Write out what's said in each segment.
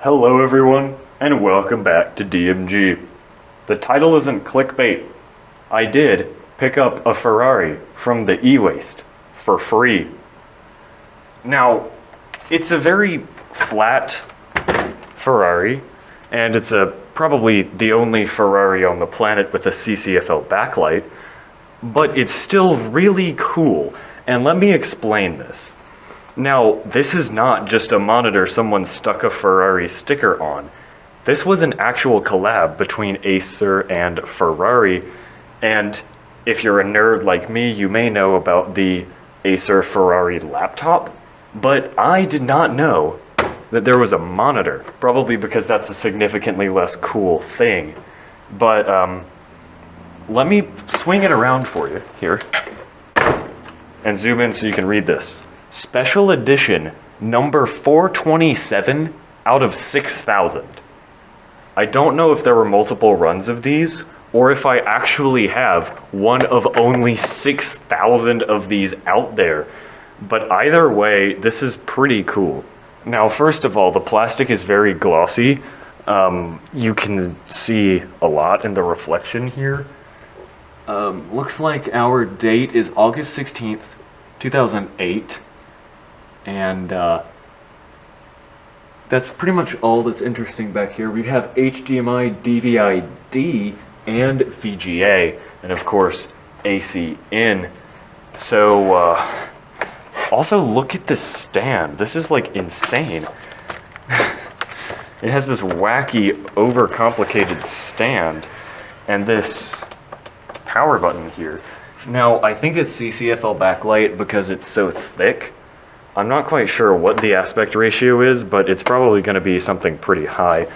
Hello everyone, and welcome back to DMG. The title isn't clickbait. I did pick up a Ferrari from the e-waste for free. Now, it's a very flat Ferrari, and it's probably the only Ferrari on the planet with a CCFL backlight, but it's still really cool, and let me explain this. Now, this is not just a monitor someone stuck a Ferrari sticker on. This was an actual collab between Acer and Ferrari, and if you're a nerd like me, you may know about the Acer Ferrari laptop, but I did not know that there was a monitor, probably because that's a significantly less cool thing. But let me swing it around for you here and zoom in so you can read this. Special edition number 427 out of 6,000. I don't know if there were multiple runs of these, or if I actually have one of only 6,000 of these out there, but either way, this is pretty cool. Now, first of all, the plastic is very glossy. You can see a lot in the reflection here. Looks like our date is August 16th, 2008. And that's pretty much all that's interesting back here. We have HDMI, DVI-D, and VGA, and of course AC in. So also look at this stand. This is like insane. It has this wacky, overcomplicated stand and this power button here. Now, I think it's CCFL backlight because it's so thick. I'm not quite sure what the aspect ratio is, but it's probably going to be something pretty high.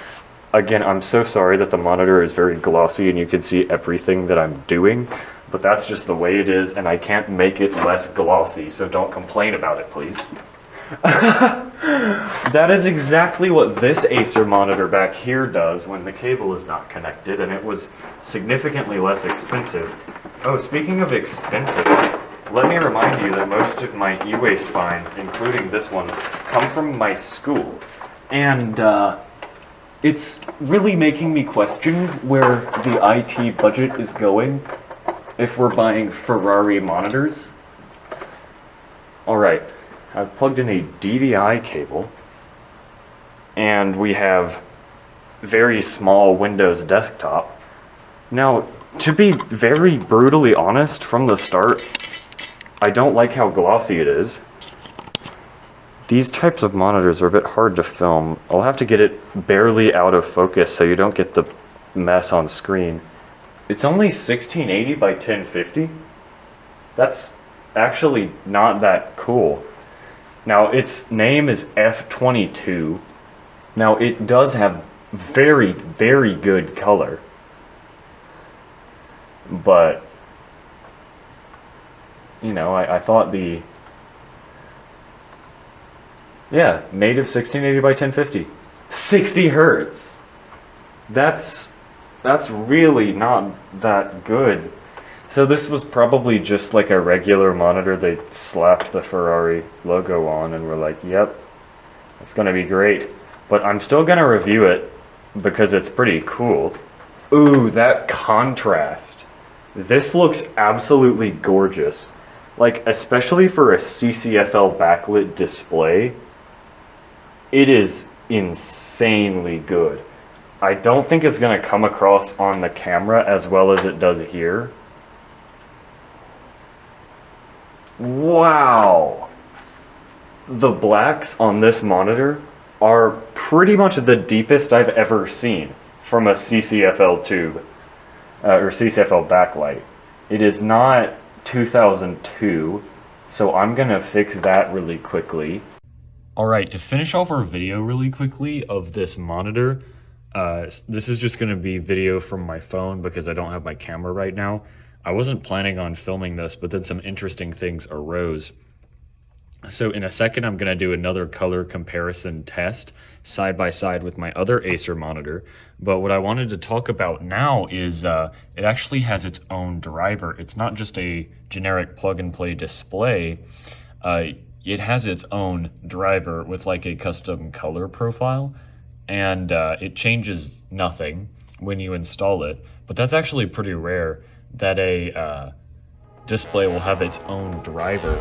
Again, I'm so sorry that the monitor is very glossy and you can see everything that I'm doing, but that's just the way it is, and I can't make it less glossy, so don't complain about it, please. That is exactly what this Acer monitor back here does when the cable is not connected, and it was significantly less expensive. Oh, speaking of expensive, let me remind you that most of my e-waste finds, including this one, come from my school. And it's really making me question where the IT budget is going if we're buying Ferrari monitors. Alright, I've plugged in a DVI cable, and we have very small Windows desktop. Now, to be very brutally honest from the start, I don't like how glossy it is. These types of monitors are a bit hard to film. I'll have to get it barely out of focus so you don't get the mess on screen. It's only 1680 by 1050. That's actually not that cool. Now, its name is F22. Now, it does have very, very good color. But you know, I thought native 1680 by 1050. 60 hertz. That's really not that good. So this was probably just like a regular monitor they slapped the Ferrari logo on and were like, yep, it's gonna be great. But I'm still gonna review it because it's pretty cool. Ooh, that contrast. This looks absolutely gorgeous. Like, especially for a CCFL backlit display, it is insanely good. I don't think it's going to come across on the camera as well as it does here. Wow! The blacks on this monitor are pretty much the deepest I've ever seen from a CCFL tube, or CCFL backlight. It is not 2002, so I'm gonna fix that really quickly. Alright, to finish off our video really quickly of this monitor, this is just gonna be video from my phone because I don't have my camera right now. I wasn't planning on filming this, but then some interesting things arose. So in a second, I'm gonna do another color comparison test side by side with my other Acer monitor. But what I wanted to talk about now is it actually has its own driver. It's not just a generic plug and play display. It has its own driver with like a custom color profile. and it changes nothing when you install it. But that's actually pretty rare that a display will have its own driver.